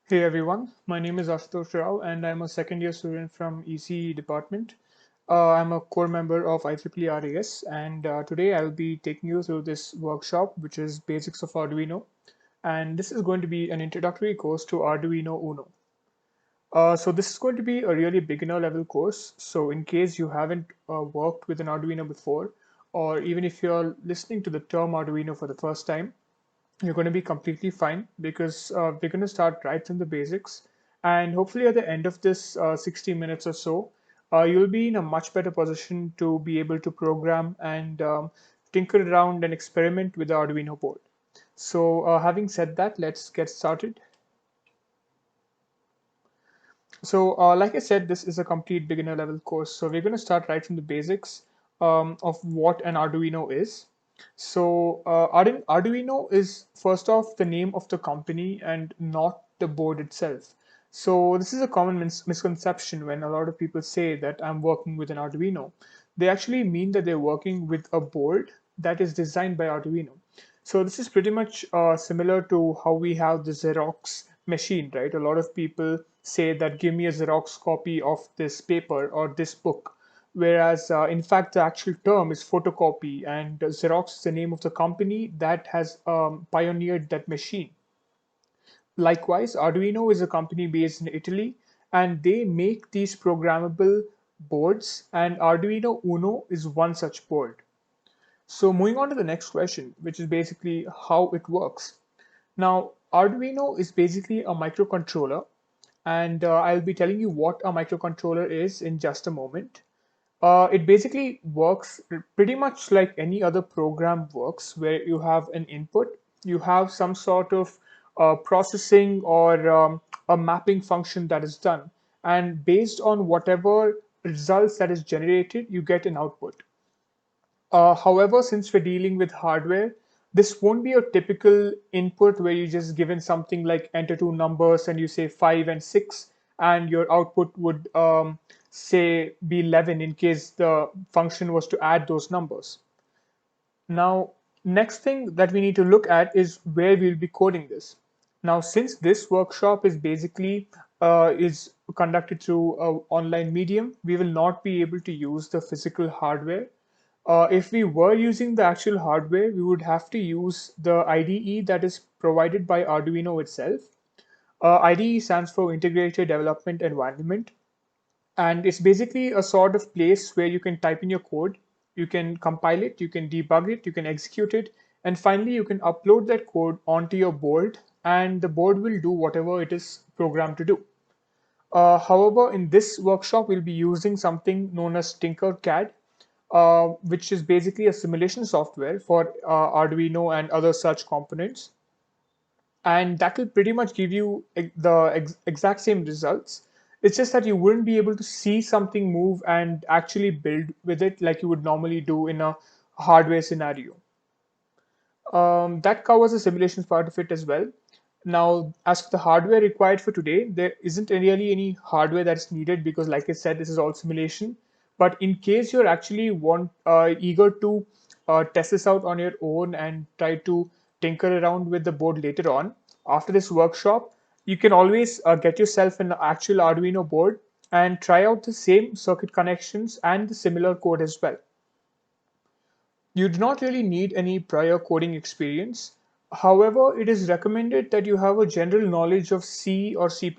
Hey everyone, my name is Ashutosh and I'm a second year student from ECE department. I'm a core member of IEEE RAS and today I'll be taking you through this workshop which is Basics of Arduino, and this is going to be an introductory course to Arduino Uno. So this is going to be a really beginner level course, so in case you haven't worked with an Arduino before, or even if you're listening to the term Arduino for the first time, you're going to be completely fine because we're going to start right from the basics. And hopefully, at the end of this 60 minutes or so, you'll be in a much better position to be able to program and tinker around and experiment with the Arduino board. So, having said that, let's get started. So, like I said, this is a complete beginner level course. So, we're going to start right from the basics of what an Arduino is. So, Arduino is first off the name of the company and not the board itself. So, this is a common misconception when a lot of people say that I'm working with an Arduino. They actually mean that they're working with a board that is designed by Arduino. So, this is pretty much similar to how we have the Xerox machine, right? A lot of people say that give me a Xerox copy of this paper or this book, whereas in fact the actual term is photocopy, and Xerox is the name of the company that has pioneered that machine. Likewise, Arduino is a company based in Italy, and they make these programmable boards, and Arduino Uno is one such board. So moving on to the next question, which is basically how it works. Now, Arduino is basically a microcontroller, and I'll be telling you what a microcontroller is in just a moment. It basically works pretty much like any other program works, where you have an input, you have some sort of processing or a mapping function that is done, and based on whatever results that is generated, you get an output. However, since we're dealing with hardware, this won't be a typical input where you just given something like enter two numbers and you say 5 and 6, and your output would say be 11 in case the function was to add those numbers. Now, next thing that we need to look at is where we'll be coding this. Now, since this workshop is basically is conducted through an online medium, we will not be able to use the physical hardware. If we were using the actual hardware, we would have to use the IDE that is provided by Arduino itself. IDE stands for Integrated Development Environment, and it's basically a sort of place where you can type in your code, you can compile it, you can debug it, you can execute it, and finally you can upload that code onto your board, and the board will do whatever it is programmed to do. However, in this workshop, we'll be using something known as Tinkercad, which is basically a simulation software for Arduino and other such components. And that will pretty much give you the exact same results. It's just that you wouldn't be able to see something move and actually build with it like you would normally do in a hardware scenario. That covers the simulations part of it as well. Now, as for the hardware required for today, there isn't really any hardware that's needed because, like I said, this is all simulation. But in case you're actually eager to test this out on your own and try to tinker around with the board later on, after this workshop, you can always get yourself an actual Arduino board and try out the same circuit connections and the similar code as well. You do not really need any prior coding experience. However, it is recommended that you have a general knowledge of C or C++,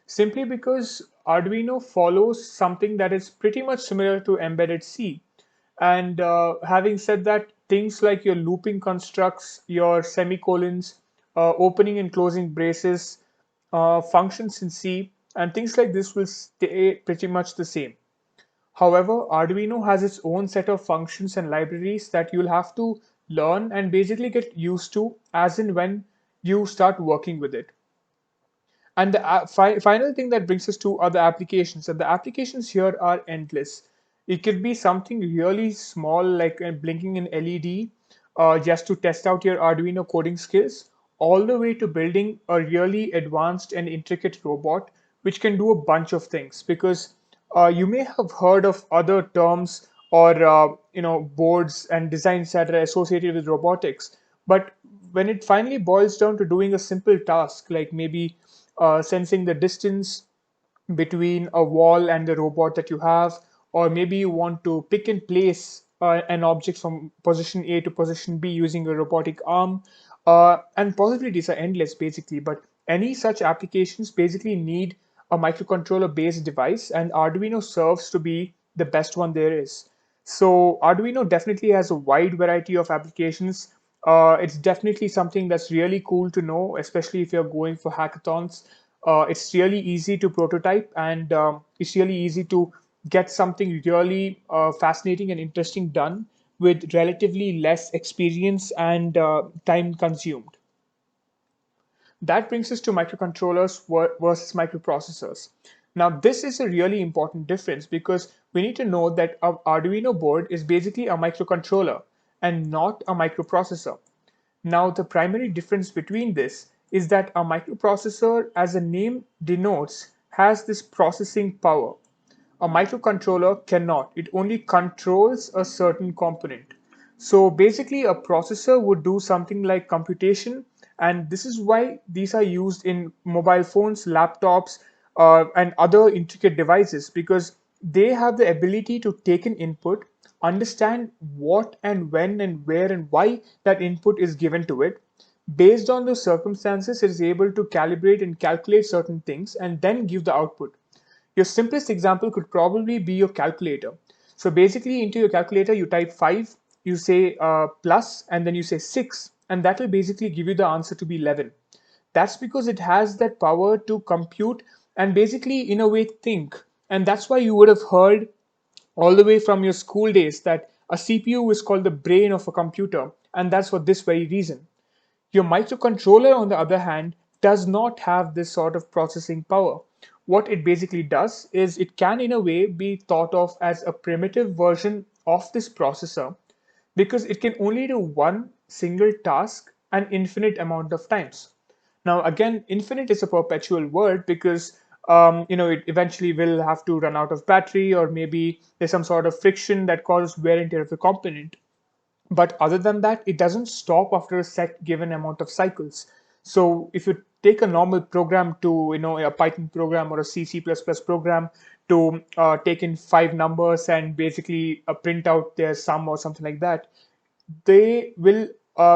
simply because Arduino follows something that is pretty much similar to embedded C. And having said that, things like your looping constructs, your semicolons, opening and closing braces, functions in C, and things like this will stay pretty much the same. However, Arduino has its own set of functions and libraries that you'll have to learn and basically get used to as in when you start working with it. And the final thing that brings us to other applications, and the applications here are endless. It could be something really small like blinking an LED just to test out your Arduino coding skills, all the way to building a really advanced and intricate robot which can do a bunch of things. Because you may have heard of other terms or boards and designs that are associated with robotics, but when it finally boils down to doing a simple task, like maybe sensing the distance between a wall and the robot that you have, or maybe you want to pick and place an object from position A to position B using a robotic arm, and possibilities are endless basically. But any such applications basically need a microcontroller based device, and Arduino serves to be the best one there is. So Arduino definitely has a wide variety of applications. It's definitely something that's really cool to know, especially if you're going for hackathons. It's really easy to prototype, and it's really easy to get something really fascinating and interesting done with relatively less experience and time consumed. That brings us to microcontrollers versus microprocessors. Now, this is a really important difference because we need to know that our Arduino board is basically a microcontroller and not a microprocessor. Now, the primary difference between this is that a microprocessor, as the name denotes, has this processing power. A microcontroller cannot. It only controls a certain component. So basically, a processor would do something like computation, and this is why these are used in mobile phones, laptops, and other intricate devices, because they have the ability to take an input, understand what and when and where and why that input is given to it. Based on those circumstances, it is able to calibrate and calculate certain things and then give the output. Your simplest example could probably be your calculator. So basically, into your calculator, you type 5, you say plus, and then you say 6, and that will basically give you the answer to be 11. That's because it has that power to compute and basically, in a way, think. And that's why you would have heard all the way from your school days that a CPU is called the brain of a computer, and that's for this very reason. Your microcontroller, on the other hand, does not have this sort of processing power. What it basically does is it can, in a way, be thought of as a primitive version of this processor because it can only do one single task an infinite amount of times. Now, again, infinite is a perpetual word because it eventually will have to run out of battery, or maybe there's some sort of friction that causes wear and tear of the component. But other than that, it doesn't stop after a set given amount of cycles. So if you take a normal program to, a Python program or a C++ program to take in 5 numbers and basically print out their sum or something like that, they will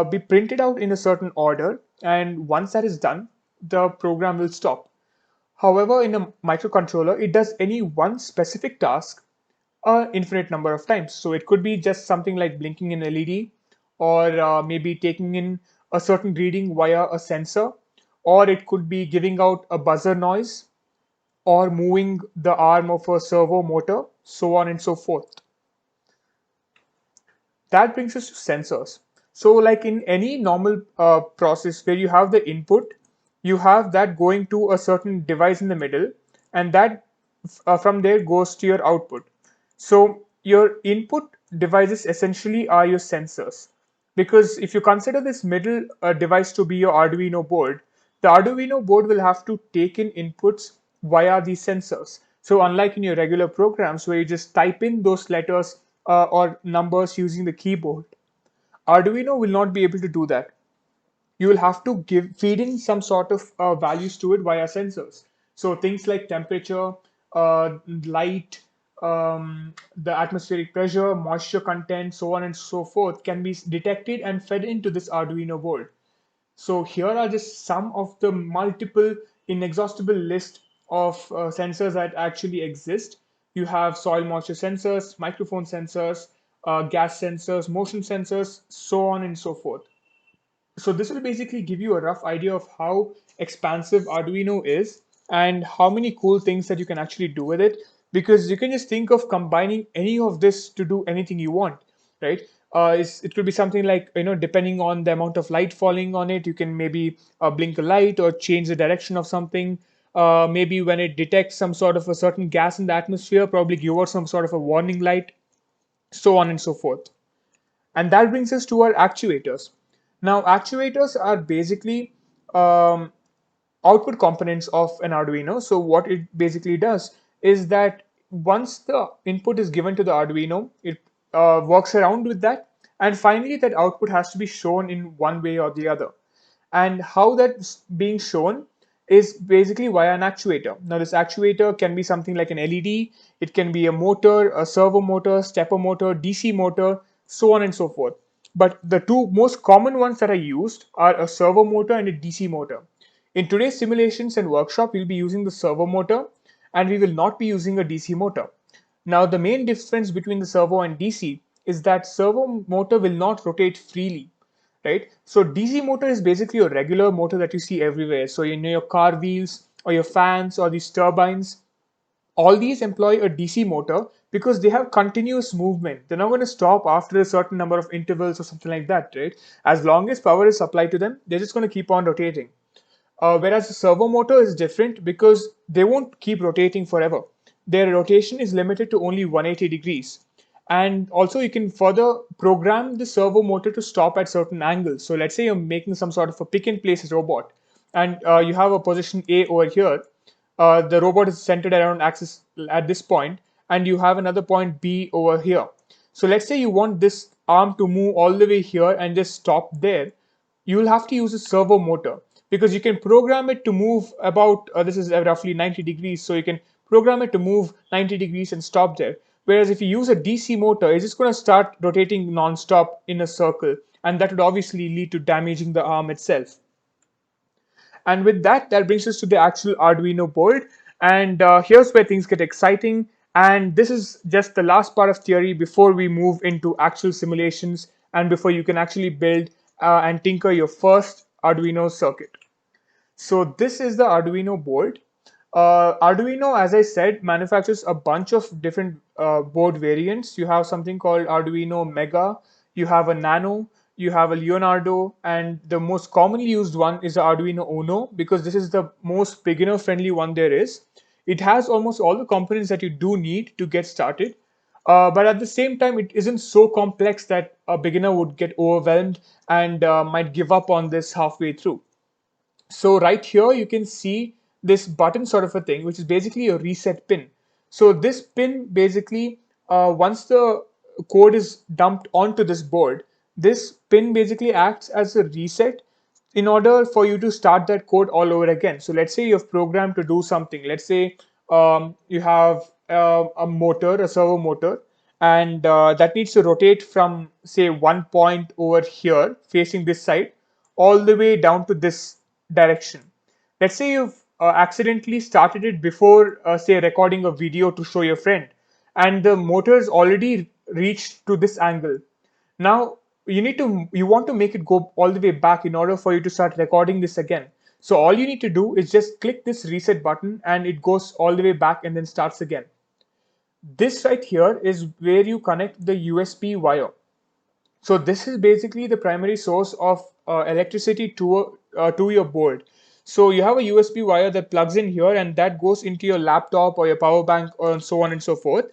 be printed out in a certain order. And once that is done, the program will stop. However, in a microcontroller, it does any one specific task an infinite number of times. So it could be just something like blinking an LED, or maybe taking in a certain reading via a sensor, or it could be giving out a buzzer noise, or moving the arm of a servo motor, so on and so forth. That brings us to sensors. So like in any normal process where you have the input, you have that going to a certain device in the middle, and that from there goes to your output. So your input devices essentially are your sensors. Because if you consider this middle device to be your Arduino board, the Arduino board will have to take in inputs via these sensors. So unlike in your regular programs where you just type in those letters or numbers using the keyboard, Arduino will not be able to do that. You will have to feed in some sort of values to it via sensors. So things like temperature, light, the atmospheric pressure, moisture content, so on and so forth can be detected and fed into this Arduino board. So here are just some of the multiple inexhaustible list of sensors that actually exist. You have soil moisture sensors, microphone sensors, gas sensors, motion sensors, so on and so forth. So this will basically give you a rough idea of how expansive Arduino is and how many cool things that you can actually do with it, because you can just think of combining any of this to do anything you want, right? It could be something like, depending on the amount of light falling on it, you can maybe blink a light or change the direction of something. Maybe when it detects some sort of a certain gas in the atmosphere, probably give out some sort of a warning light, so on and so forth. And that brings us to our actuators. Now, actuators are basically um, output components of an Arduino. So what it basically does is that once the input is given to the Arduino, it works around with that And finally, that output has to be shown in one way or the other. And how that's being shown is basically via an actuator. Now, this actuator can be something like an LED, it can be a motor, a servo motor, stepper motor, DC motor, so on and so forth. But the two most common ones that are used are a servo motor and a DC motor. In today's simulations and workshop, we'll be using the servo motor and we will not be using a DC motor. Now, the main difference between the servo and DC is that servo motor will not rotate freely, right? So DC motor is basically a regular motor that you see everywhere. So you know your car wheels or your fans or these turbines, all these employ a DC motor because they have continuous movement. They're not going to stop after a certain number of intervals or something like that, right? As long as power is supplied to them, they're just going to keep on rotating. Whereas the servo motor is different because they won't keep rotating forever. Their rotation is limited to only 180 degrees. And also you can further program the servo motor to stop at certain angles. So let's say you're making some sort of a pick and place robot and you have a position A over here. The robot is centered around axis at this point and you have another point B over here. So let's say you want this arm to move all the way here and just stop there. You will have to use a servo motor because you can program it to move about, this is roughly 90 degrees, so you can program it to move 90 degrees and stop there. Whereas if you use a DC motor, it's just going to start rotating non-stop in a circle, and that would obviously lead to damaging the arm itself. And with that, that brings us to the actual Arduino board. And here's where things get exciting. And this is just the last part of theory before we move into actual simulations and before you can actually build and tinker your first Arduino circuit. So this is the Arduino board. Arduino, as I said, manufactures a bunch of different board variants. You have something called Arduino Mega, you have a Nano, you have a Leonardo, and the most commonly used one is the Arduino Uno because this is the most beginner friendly one there is. It has almost all the components that you do need to get started. But at the same time, it isn't so complex that a beginner would get overwhelmed and might give up on this halfway through. So right here, you can see this button sort of a thing, which is basically a reset pin. So this pin basically, once the code is dumped onto this board, this pin basically acts as a reset in order for you to start that code all over again. So let's say you have programmed to do something. Let's say you have a motor, a servo motor, and that needs to rotate from say one point over here facing this side all the way down to this direction. Let's say you've accidentally started it before say recording a video to show your friend and the motor's already reached to this angle. Now you want to make it go all the way back in order for you to start recording this again. So all you need to do is just click this reset button and it goes all the way back and then starts again. This right here is where you connect the USB wire. So this is basically the primary source of electricity to your board. So you have a USB wire that plugs in here and that goes into your laptop or your power bank or so on and so forth.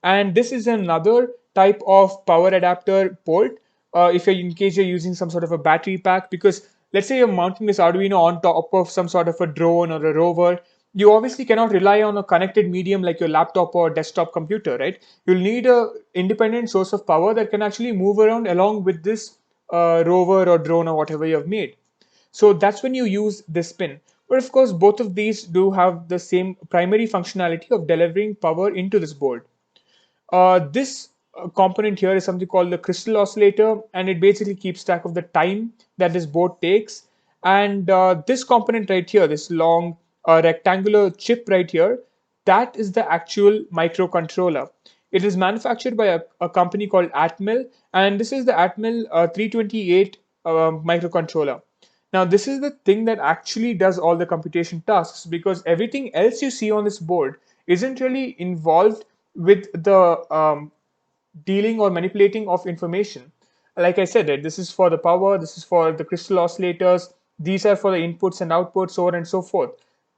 And this is another type of power adapter port if you're in case you're using some sort of a battery pack, because let's say you're mounting this Arduino on top of some sort of a drone or a rover. You obviously cannot rely on a connected medium like your laptop or desktop computer, right? You'll need a independent source of power that can actually move around along with this rover or drone or whatever you have made. So that's when you use this pin. But of course, both of these do have the same primary functionality of delivering power into this board. This component here is something called the crystal oscillator, and it basically keeps track of the time that this board takes. And this component right here, this long rectangular chip right here, that is the actual microcontroller. It is manufactured by a company called Atmel, and this is the Atmel 328 microcontroller. Now, this is the thing that actually does all the computation tasks, because everything else you see on this board isn't really involved with the dealing or manipulating of information. Like I said, right, this is for the power, this is for the crystal oscillators, these are for the inputs and outputs, so on and so forth.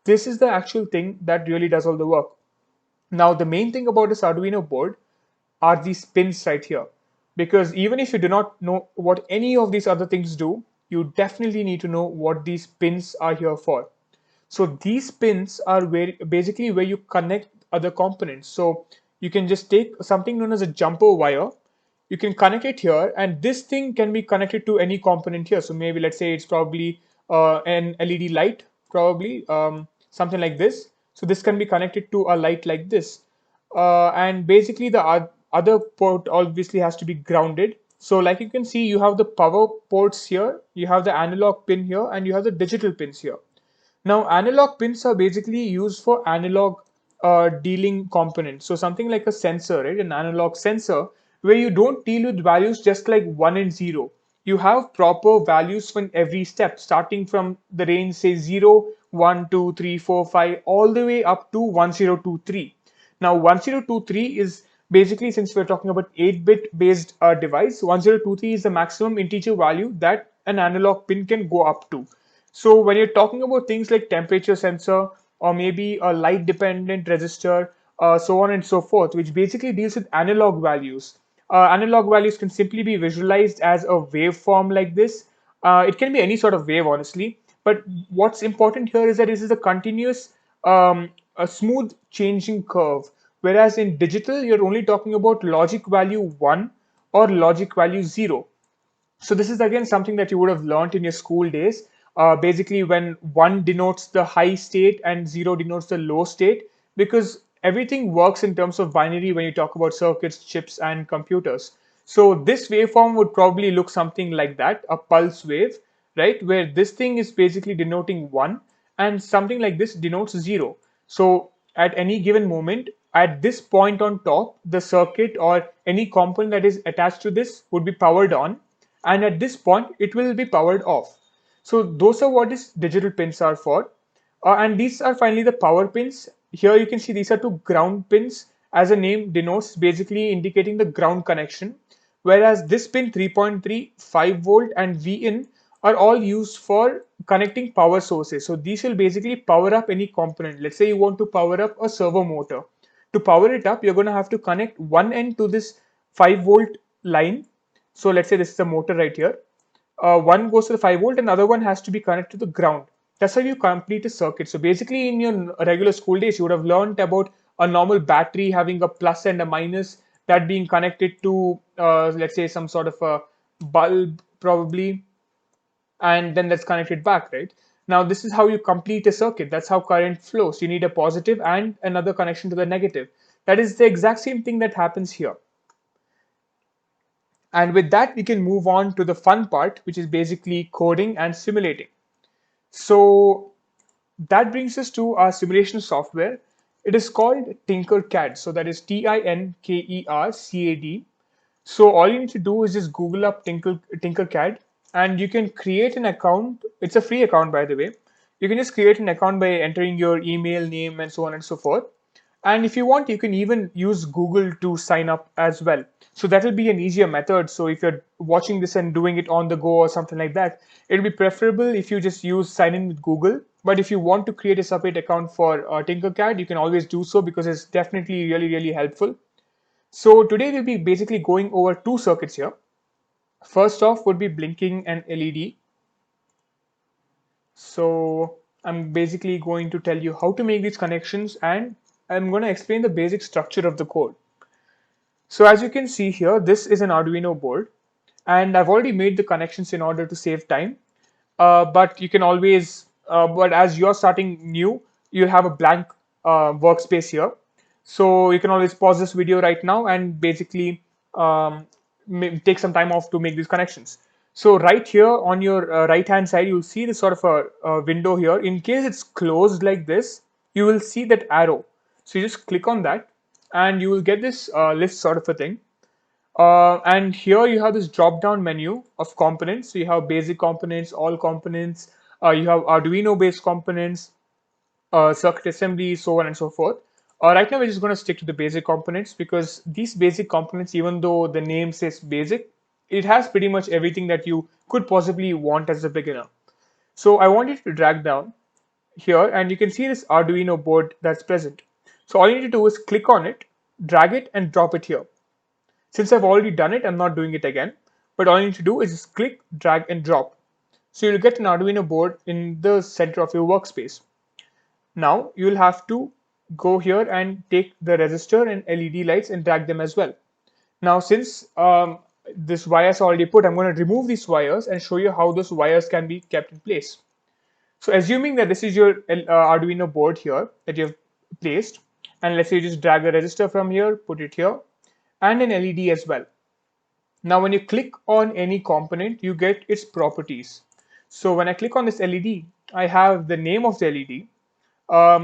This is the actual thing that really does all the work. Now, the main thing about this Arduino board are these pins right here. Because even if you do not know what any of these other things do, you definitely need to know what these pins are here for. So these pins are basically where you connect other components. So you can just take something known as a jumper wire, you can connect it here, and this thing can be connected to any component here. So maybe let's say it's probably an LED light, probably something like this. So this can be connected to a light like this. And basically the other port obviously has to be grounded. So like you can see, you have the power ports here, you have the analog pin here, and you have the digital pins here. Now, analog pins are basically used for analog dealing components. So something like a sensor, right? An analog sensor, where you don't deal with values just like 1 and 0. You have proper values for every step, starting from the range, say 0, 1, 2, 3, 4, 5, all the way up to 1023. Now, 1023 is basically, since we're talking about 8-bit based device, 1023 is the maximum integer value that an analog pin can go up to. So when you're talking about things like temperature sensor or maybe a light dependent resistor, so on and so forth, which basically deals with analog values. Analog values can simply be visualized as a waveform like this. It can be any sort of wave, honestly. But what's important here is that this is a continuous, a smooth changing curve. Whereas in digital, you're only talking about logic value 1 or logic value 0. So this is again something that you would have learned in your school days. Basically, when 1 denotes the high state and 0 denotes the low state, because everything works in terms of binary when you talk about circuits, chips, and computers. So this waveform would probably look something like that, a pulse wave, right? Where this thing is basically denoting 1 and something like this denotes 0. So at any given moment, at this point on top, the circuit or any component that is attached to this would be powered on, and at this point it will be powered off. So those are what these digital pins are for. And these are finally the power pins. Here you can see these are two ground pins, as the name denotes, basically indicating the ground connection. Whereas this pin 3.3, 5 volt and Vin are all used for connecting power sources. So these will basically power up any component. Let's say you want to power up a servo motor. To power it up, you're going to have to connect one end to this 5 volt line. So let's say this is the motor right here. One goes to the 5 volt and the other one has to be connected to the ground. That's how you complete a circuit. So basically in your regular school days, you would have learned about a normal battery having a plus and a minus, that being connected to, let's say, some sort of a bulb probably, and then that's connected back, right? Now this is how you complete a circuit. That's how current flows. You need a positive and another connection to the negative. That is the exact same thing that happens here. And with that, we can move on to the fun part, which is basically coding and simulating. So that brings us to our simulation software. It is called Tinkercad. So that is Tinkercad. So all you need to do is just Google up Tinkercad, and you can create an account. It's a free account, by the way. You can just create an account by entering your email, name, and so on and so forth. And if you want, you can even use Google to sign up as well. So that will be an easier method. So if you're watching this and doing it on the go or something like that, it'll be preferable if you just use sign in with Google. But if you want to create a separate account for Tinkercad, you can always do so, because it's definitely really, really helpful. So today we'll be basically going over two circuits here. First off would be blinking an LED. So I'm basically going to tell you how to make these connections, and I'm going to explain the basic structure of the code. So as you can see here, this is an Arduino board, and I've already made the connections in order to save time. But you can always, but as you're starting new, you'll have a blank workspace here. So you can always pause this video right now and basically take some time off to make these connections. So right here on your right hand side, you'll see this sort of a window here. In case it's closed like this, you will see that arrow. So you just click on that and you will get this list sort of a thing. And here you have this drop down menu of components. So you have basic components, all components, you have Arduino based components, circuit assembly, so on and so forth. Right now we're just going to stick to the basic components, because these basic components, even though the name says basic, it has pretty much everything that you could possibly want as a beginner. So I want you to drag down here, and you can see this Arduino board that's present. So all you need to do is click on it, drag it, and drop it here. Since I've already done it, I'm not doing it again, but all you need to do is just click, drag, and drop. So you'll get an Arduino board in the center of your workspace. Now you'll have to go here and take the resistor and LED lights and drag them as well. Now, since this wires are already put, I'm going to remove these wires and show you how those wires can be kept in place. So assuming that this is your Arduino board here that you've placed, and let's say you just drag a resistor from here, put it here, and an LED as well. Now, when you click on any component, you get its properties. So when I click on this LED, I have the name of the LED.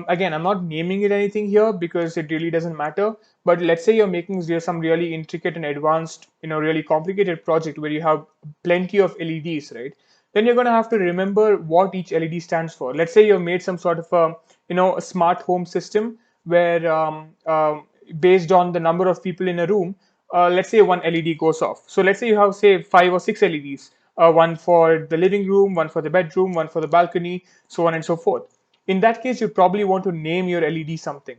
Again, I'm not naming it anything here because it really doesn't matter. But let's say you're making some really intricate and advanced, really complicated project where you have plenty of LEDs, right? Then you're going to have to remember what each LED stands for. Let's say you've made some sort of a smart home system where based on the number of people in a room, let's say one LED goes off. So let's say you have say 5 or 6 LEDs, one for the living room, one for the bedroom, one for the balcony, so on and so forth. In that case, you probably want to name your LED something.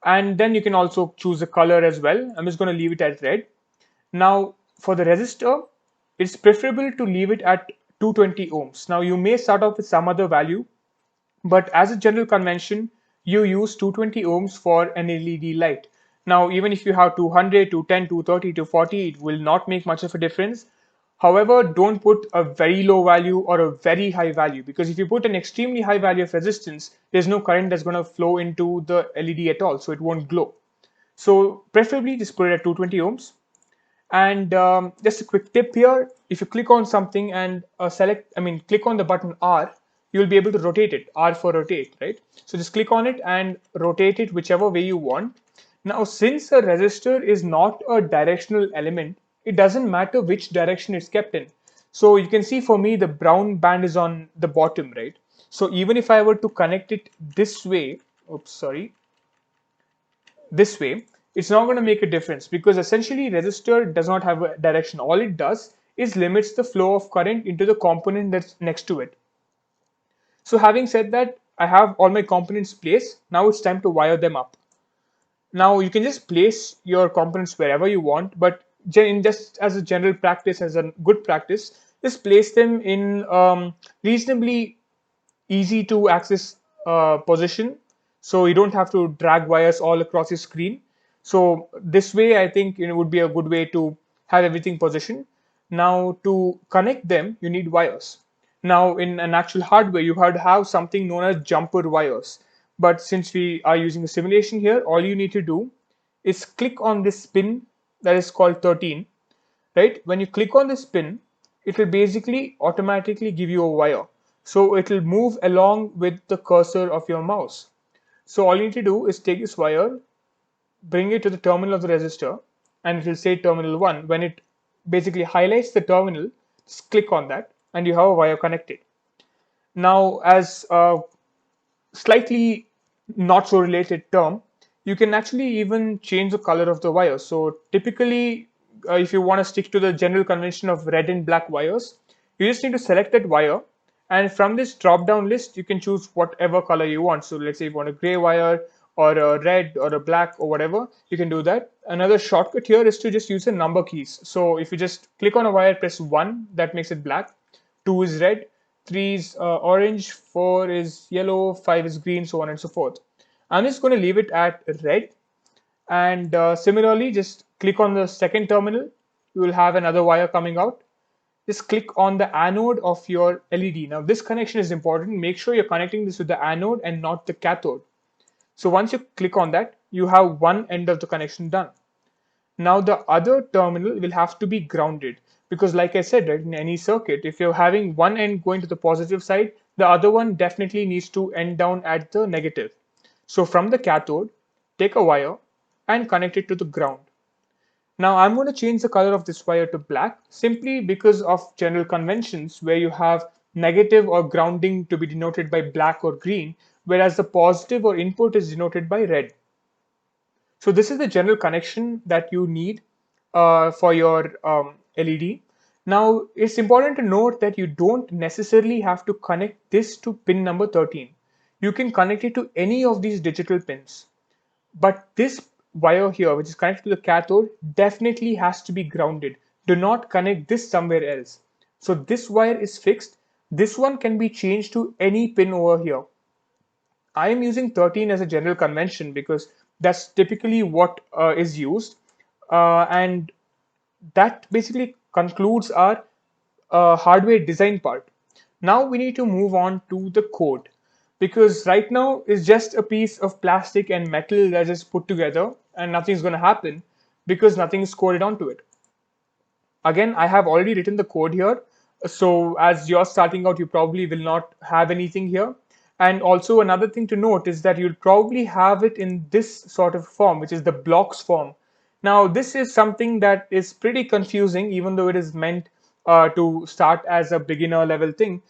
And then you can also choose a color as well. I'm just going to leave it at red. Now, for the resistor, it's preferable to leave it at 220 ohms. Now, you may start off with some other value, but as a general convention, you use 220 ohms for an LED light. Now, even if you have 200, 210, 230, 240, it will not make much of a difference. However, don't put a very low value or a very high value, because if you put an extremely high value of resistance, there's no current that's going to flow into the LED at all, so it won't glow. So preferably just put it at 220 ohms. And just a quick tip here, if you click on something and click on the button R, you'll be able to rotate it, R for rotate, right? So just click on it and rotate it whichever way you want. Now, since a resistor is not a directional element, it doesn't matter which direction it's kept in. So you can see for me, the brown band is on the bottom, right? So even if I were to connect it this way, this way, it's not going to make a difference because essentially resistor does not have a direction. All it does is limits the flow of current into the component that's next to it. So having said that, I have all my components placed. Now it's time to wire them up. Now you can just place your components wherever you want, but just as a general practice, as a good practice, just place them in reasonably easy to access position, so you don't have to drag wires all across your screen. So this way, I think it would be a good way to have everything positioned. Now to connect them, you need wires. Now in an actual hardware, you have something known as jumper wires. But since we are using a simulation here, all you need to do is click on this pin that is called 13, right? When you click on this pin, it will basically automatically give you a wire. So it will move along with the cursor of your mouse. So all you need to do is take this wire, bring it to the terminal of the resistor, and it will say terminal 1. When it basically highlights the terminal, just click on that and you have a wire connected. Now, as a slightly not so related term, you can actually even change the color of the wire. So typically, if you want to stick to the general convention of red and black wires, you just need to select that wire, and from this drop down list you can choose whatever color you want. So let's say you want a gray wire or a red or a black or whatever, you can do that. Another shortcut here is to just use the number keys. So if you just click on a wire, press 1, that makes it black, 2 is red, 3 is orange, 4 is yellow, 5 is green, so on and so forth. I'm just going to leave it at red, and similarly just click on the second terminal. You will have another wire coming out. Just click on the anode of your LED. Now this connection is important. Make sure you're connecting this with the anode and not the cathode. So once you click on that, you have one end of the connection done. Now the other terminal will have to be grounded, because like I said, right, in any circuit, if you're having one end going to the positive side, the other one definitely needs to end down at the negative. So from the cathode, take a wire and connect it to the ground. Now I'm going to change the color of this wire to black simply because of general conventions where you have negative or grounding to be denoted by black or green, whereas the positive or input is denoted by red. So this is the general connection that you need for your LED. Now it's important to note that you don't necessarily have to connect this to pin number 13. You can connect it to any of these digital pins. But this wire here, which is connected to the cathode, definitely has to be grounded. Do not connect this somewhere else. So this wire is fixed. This one can be changed to any pin over here. I am using 13 as a general convention because that's typically what is used. And that basically concludes our hardware design part. Now we need to move on to the code, because right now it's just a piece of plastic and metal that is put together and nothing's going to happen because nothing is coded onto it. Again, I have already written the code here. So as you're starting out, you probably will not have anything here. And also another thing to note is that you'll probably have it in this sort of form, which is the blocks form. Now, this is something that is pretty confusing, even though it is meant to start as a beginner level thing.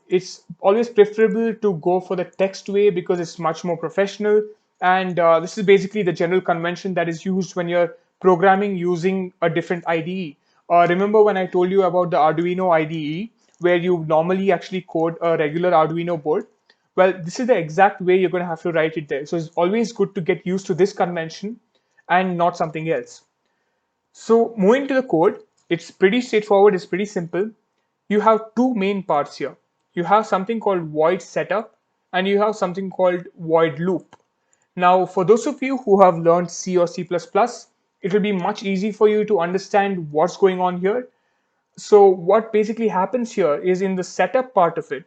It's always preferable to go for the text way because it's much more professional. And this is basically the general convention that is used when you're programming using a different IDE. Remember when I told you about the Arduino IDE, where you normally actually code a regular Arduino board? Well, this is the exact way you're going to have to write it there. So it's always good to get used to this convention and not something else. So moving to the code, it's pretty straightforward, it's pretty simple. You have two main parts here. You have something called void setup and you have something called void loop. Now, for those of you who have learned C or C++, it will be much easy for you to understand what's going on here. So what basically happens here is in the setup part of it,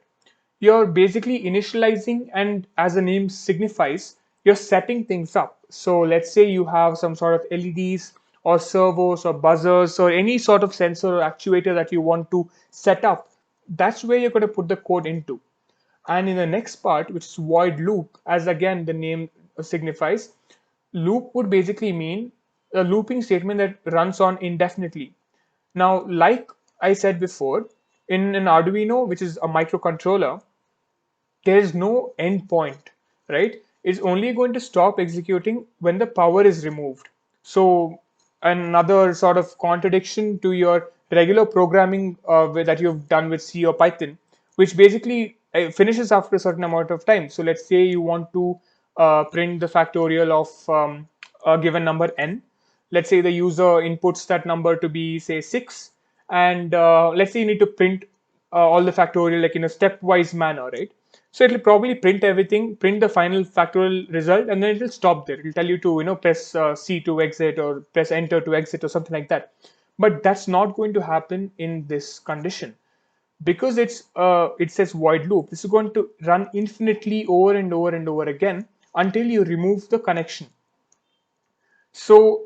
you're basically initializing, and as the name signifies, you're setting things up. So let's say you have some sort of LEDs or servos or buzzers or any sort of sensor or actuator that you want to set up. That's where you're going to put the code into. And in the next part, which is void loop, as again the name signifies, loop would basically mean a looping statement that runs on indefinitely. Now, like I said before, in an Arduino, which is a microcontroller, there is no end point, right? It's only going to stop executing when the power is removed. So another sort of contradiction to your regular programming that you've done with C or Python, which basically finishes after a certain amount of time. So let's say you want to print the factorial of a given number n. Let's say the user inputs that number to be, say, 6, and let's say you need to print all the factorial like in a stepwise manner, right? So it'll probably print everything, print the final factorial result, and then it'll stop there. It'll tell you to, press C to exit or press enter to exit or something like that. But that's not going to happen in this condition because it says void loop. This is going to run infinitely over and over and over again until you remove the connection. So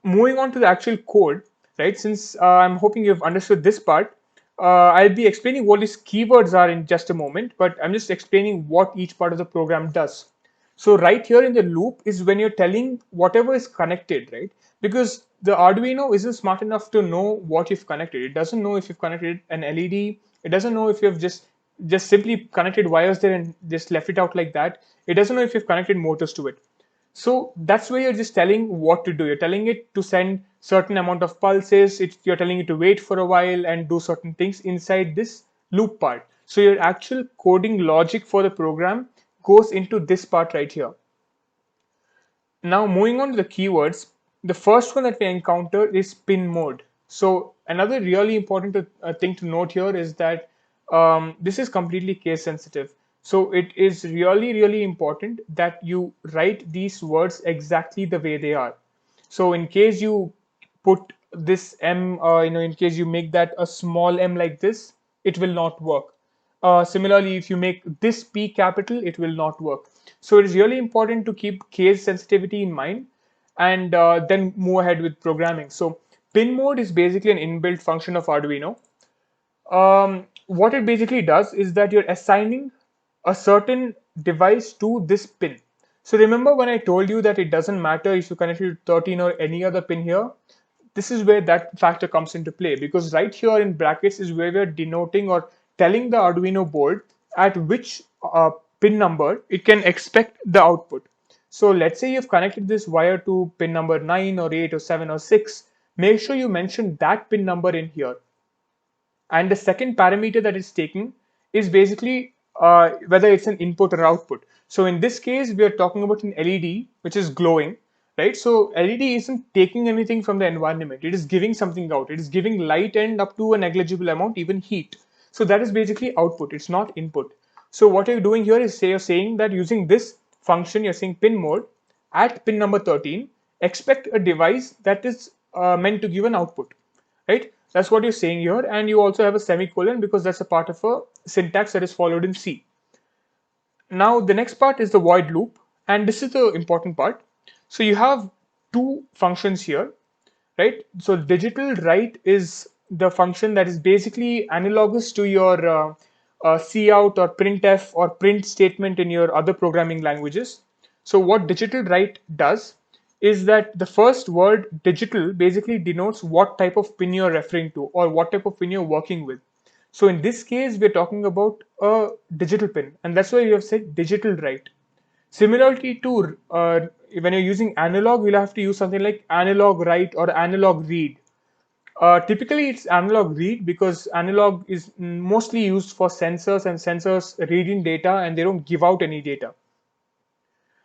moving on to the actual code, right? Since I'm hoping you've understood this part, I'll be explaining what these keywords are in just a moment, but I'm just explaining what each part of the program does. So right here in the loop is when you're telling whatever is connected, right? Because the Arduino isn't smart enough to know what you've connected. It doesn't know if you've connected an LED. It doesn't know if you've just simply connected wires there and just left it out like that. It doesn't know if you've connected motors to it. So that's where you're just telling what to do. You're telling it to send certain amount of pulses. You're telling it to wait for a while and do certain things inside this loop part. So your actual coding logic for the program goes into this part right here. Now moving on to the keywords, the first one that we encounter is pin mode. So another really important thing to note here is that this is completely case sensitive. So it is really important that you write these words exactly the way they are. So in case you put this M, in case you make that a small m like this, it will not work. Similarly, if you make this P capital, it will not work. So it is really important to keep case sensitivity in mind and then move ahead with programming. So pin mode is basically an inbuilt function of Arduino. What it basically does is that you're assigning a certain device to this pin. So remember when I told you that it doesn't matter if you connect it to 13 or any other pin here? This is where that factor comes into play, because right here in brackets is where we're denoting or telling the Arduino board at which pin number it can expect the output. So let's say you've connected this wire to pin number 9 or 8 or 7 or 6. Make sure you mention that pin number in here. And the second parameter that is taken is basically whether it's an input or output. So in this case, we are talking about an LED which is glowing, right? So LED isn't taking anything from the environment. It is giving something out. It is giving light and up to a negligible amount, even heat. So that is basically output. It's not input. So what you're doing here is you're saying that using this function, you're saying pin mode at pin number 13, expect a device that is meant to give an output, right? That's what you're saying here, and you also have a semicolon because that's a part of a syntax that is followed in C. Now the next part is the void loop, and this is the important part. So you have two functions here, right? So digital write is the function that is basically analogous to your cout or printf or print statement in your other programming languages. So what digital write does is that the first word digital basically denotes what type of pin you're referring to or what type of pin you're working with. So in this case, we're talking about a digital pin, and that's why we have said digital write. Similarly to when you're using analog, you'll have to use something like analog write or analog read. Typically, it's analog read because analog is mostly used for sensors, and sensors read in data and they don't give out any data.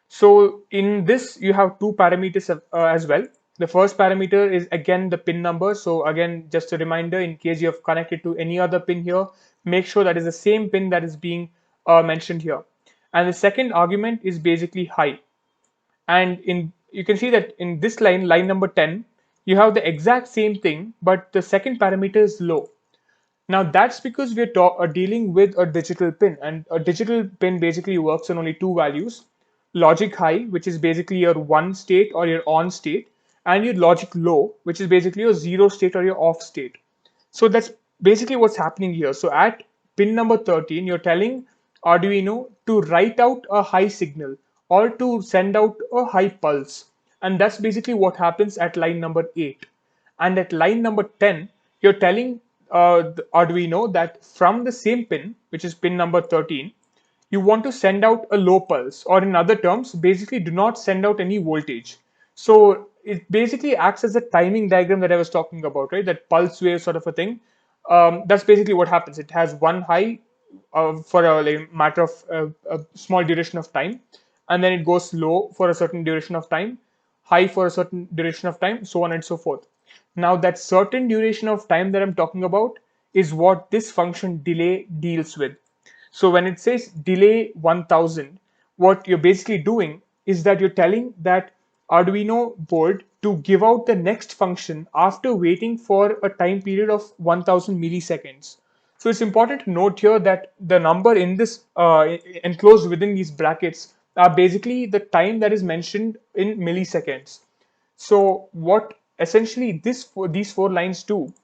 So in this, you have two parameters as well. The first parameter is again the pin number. So again, just a reminder, in case you have connected to any other pin here, make sure that is the same pin that is being mentioned here. And the second argument is basically high. And you can see that in this line number 10, you have the exact same thing, but the second parameter is low. Now that's because we're dealing with a digital pin, and a digital pin basically works on only two values: logic high, which is basically your one state or your on state, and your logic low, which is basically your zero state or your off state. So that's basically what's happening here. So at pin number 13, you're telling Arduino to write out a high signal or to send out a high pulse. And that's basically what happens at line number 8. And at line number 10, you're telling the Arduino that from the same pin, which is pin number 13, you want to send out a low pulse, or in other terms, basically do not send out any voltage. So it basically acts as a timing diagram that I was talking about, right? That pulse wave sort of a thing. That's basically what happens. It has one high for a matter of a small duration of time, and then it goes low for a certain duration of time, high for a certain duration of time, so on and so forth. Now that certain duration of time that I'm talking about is what this function delay deals with. So when it says delay 1000, what you're basically doing is that you're telling that Arduino board to give out the next function after waiting for a time period of 1000 milliseconds. So it's important to note here that the number in this enclosed within these brackets are basically the time that is mentioned in milliseconds. So what essentially these four lines do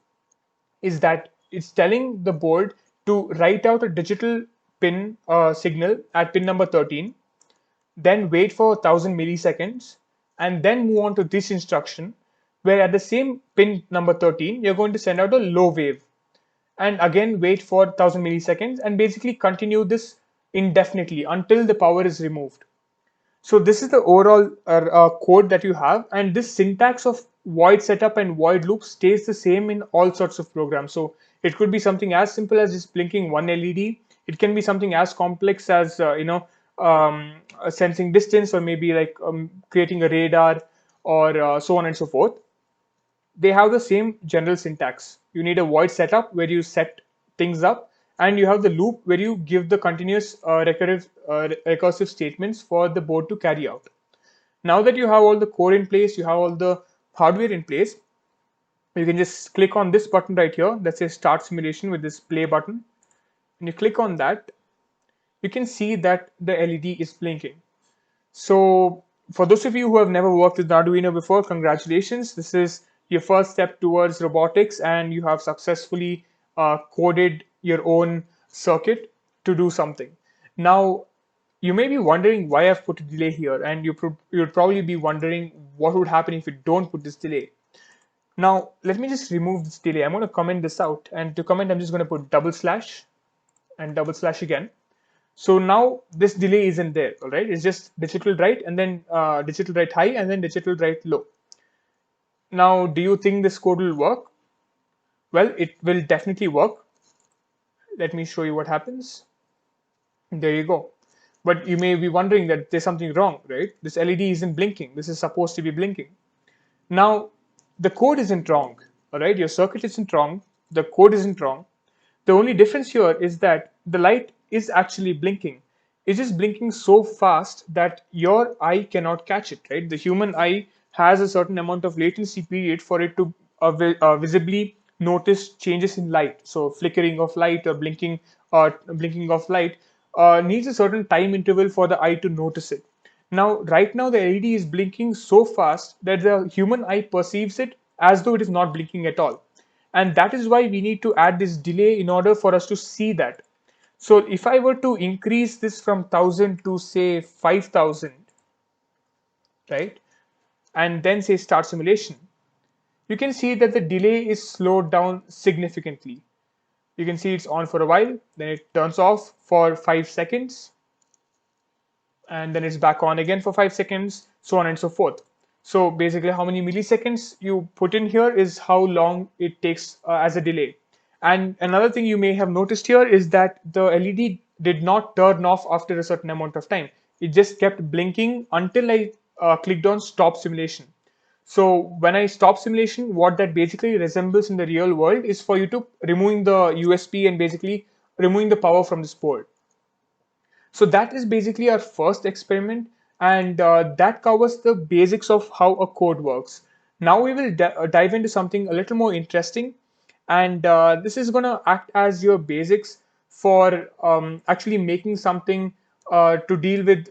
is that it's telling the board to write out a digital pin signal at pin number 13, then wait for 1000 milliseconds, and then move on to this instruction where at the same pin number 13, you're going to send out a low wave and again wait for 1000 milliseconds and basically continue this indefinitely until the power is removed. So this is the overall code that you have, and this syntax of void setup and void loop stays the same in all sorts of programs. So it could be something as simple as just blinking one LED. It can be something as complex as sensing distance, or maybe like creating a radar, or so on and so forth. They have the same general syntax. You need a void setup where you set things up, and you have the loop where you give the continuous recursive statements for the board to carry out. Now that you have all the code in place, you have all the hardware in place, you can just click on this button right here that says start simulation with this play button. And you click on that, you can see that the LED is blinking. So for those of you who have never worked with Arduino before, congratulations. This is your first step towards robotics, and you have successfully coded your own circuit to do something. Now, you may be wondering why I've put a delay here, and you'd probably be wondering what would happen if you don't put this delay. Now, let me just remove this delay. I'm going to comment this out, and to comment, I'm just going to put double slash and double slash again. So now this delay isn't there, all right? It's just digital write and then digital write high and then digital write low. Now, do you think this code will work? Well, it will definitely work. Let me show you what happens. There you go. But you may be wondering that there's something wrong, right? This LED isn't blinking. This is supposed to be blinking. Now, the code isn't wrong, all right? Your circuit isn't wrong. The code isn't wrong. The only difference here is that the light is actually blinking. It's just blinking so fast that your eye cannot catch it, right? The human eye has a certain amount of latency period for it to visibly notice changes in light. So flickering of light or blinking of light needs a certain time interval for the eye to notice it. Now, right now, the LED is blinking so fast that the human eye perceives it as though it is not blinking at all. And that is why we need to add this delay in order for us to see that. So if I were to increase this from 1000 to say 5000, right, and then say start simulation, you can see that the delay is slowed down significantly. You can see it's on for a while, then it turns off for 5 seconds, and then it's back on again for 5 seconds, so on and so forth. So basically how many milliseconds you put in here is how long it takes as a delay. And another thing you may have noticed here is that the LED did not turn off after a certain amount of time. It just kept blinking until I clicked on stop simulation. So when I stop simulation, what that basically resembles in the real world is for you to removing the USB and basically removing the power from this board. So that is basically our first experiment, and that covers the basics of how a code works. Now we will dive into something a little more interesting, and this is going to act as your basics for actually making something to deal with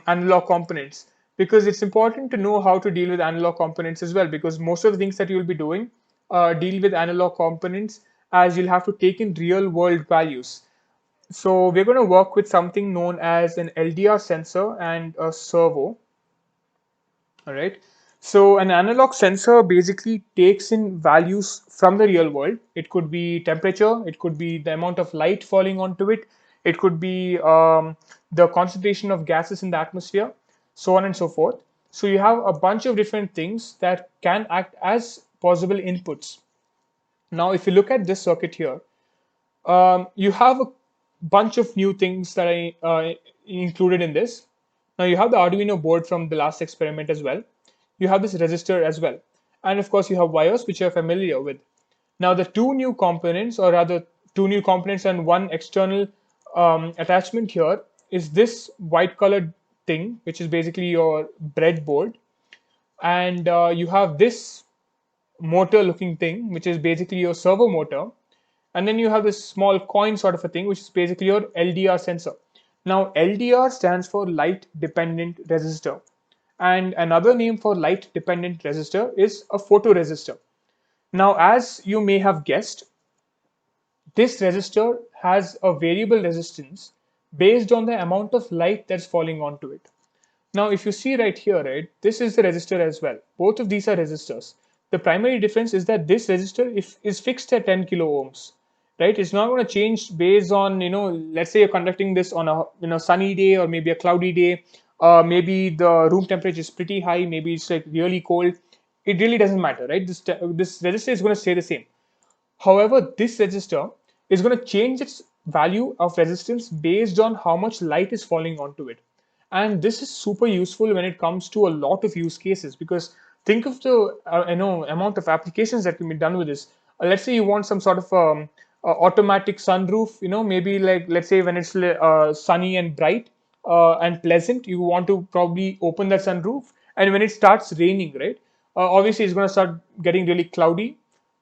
analog components, because it's important to know how to deal with analog components as well, because most of the things that you'll be doing deal with analog components, as you'll have to take in real world values. So we're going to work with something known as an Ldr sensor and a servo. All right. So an analog sensor basically takes in values from the real world. It could be temperature, it could be the amount of light falling onto it, it could be the concentration of gases in the atmosphere, so on and so forth. So you have a bunch of different things that can act as possible inputs. Now, if you look at this circuit here, you have a bunch of new things that I included in this. Now you have the Arduino board from the last experiment as well. You have this resistor as well. And of course you have wires, which you're familiar with. Now the two new components, or rather two new components and one external attachment here, is this white colored thing, which is basically your breadboard. And you have this motor looking thing, which is basically your servo motor. And then you have this small coin sort of a thing, which is basically your LDR sensor. Now, LDR stands for light dependent resistor. And another name for light dependent resistor is a photoresistor. Now, as you may have guessed, this resistor has a variable resistance based on the amount of light that's falling onto it. Now, if you see right here, right, this is the resistor as well. Both of these are resistors. The primary difference is that this resistor is fixed at 10 kilo ohms, right? It's not going to change based on, let's say you're conducting this on a sunny day or maybe a cloudy day. Maybe the room temperature is pretty high. Maybe it's like really cold. It really doesn't matter, right? This resistor is going to stay the same. However, this resistor is going to change its value of resistance based on how much light is falling onto it. And this is super useful when it comes to a lot of use cases, because think of the amount of applications that can be done with this. Let's say you want some sort of automatic sunroof, maybe like, let's say when it's sunny and bright and pleasant, you want to probably open that sunroof, and when it starts raining, right, obviously it's going to start getting really cloudy.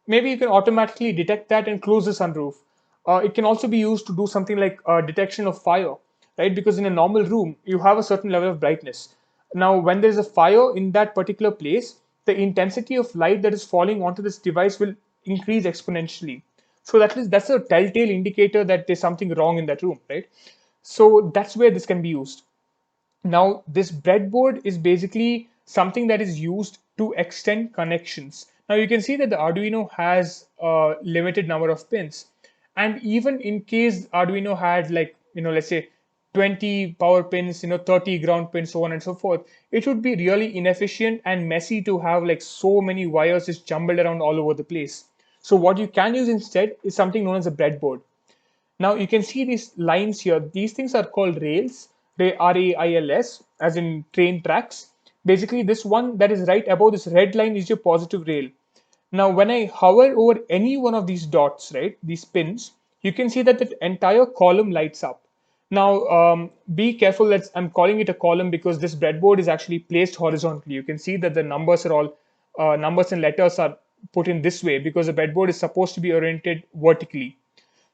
Maybe you can automatically detect that and close the sunroof. It can also be used to do something like detection of fire, right? Because in a normal room, you have a certain level of brightness. Now, when there is a fire in that particular place, the intensity of light that is falling onto this device will increase exponentially. So that's a telltale indicator that there's something wrong in that room, right? So that's where this can be used. Now, this breadboard is basically something that is used to extend connections. Now, you can see that the Arduino has a limited number of pins. And even in case Arduino had, like, let's say 20 power pins, 30 ground pins, so on and so forth, it would be really inefficient and messy to have like so many wires just jumbled around all over the place. So what you can use instead is something known as a breadboard. Now you can see these lines here. These things are called rails. They RAILS, as in train tracks. Basically, this one that is right above this red line is your positive rail. Now, when I hover over any one of these dots, right, these pins, you can see that the entire column lights up. Now, be careful that I'm calling it a column because this breadboard is actually placed horizontally. You can see that the numbers are all numbers and letters are put in this way because the breadboard is supposed to be oriented vertically.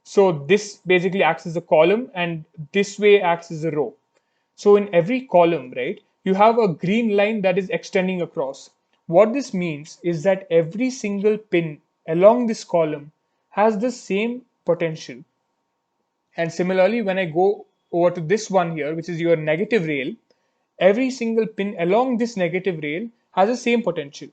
So this basically acts as a column and this way acts as a row. So in every column, right, you have a green line that is extending across. What this means is that every single pin along this column has the same potential. And similarly, when I go over to this one here, which is your negative rail, every single pin along this negative rail has the same potential.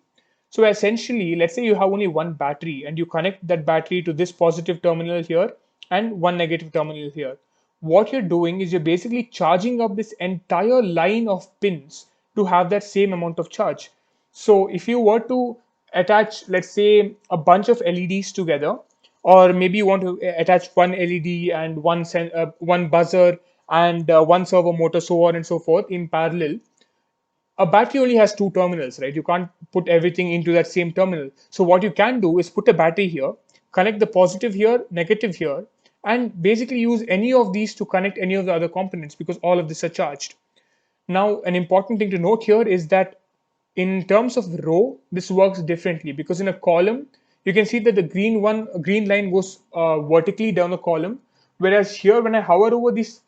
So essentially, let's say you have only one battery and you connect that battery to this positive terminal here and one negative terminal here. What you're doing is you're basically charging up this entire line of pins to have that same amount of charge. So if you were to attach, let's say, a bunch of LEDs together, or maybe you want to attach one LED and one buzzer and one servo motor, so on and so forth in parallel. A battery only has two terminals, right? You can't put everything into that same terminal. So what you can do is put a battery here, connect the positive here, negative here, and basically use any of these to connect any of the other components because all of this are charged. Now, an important thing to note here is that in terms of row, this works differently because in a column, you can see that the green line goes vertically down the column, whereas here, when I hover over these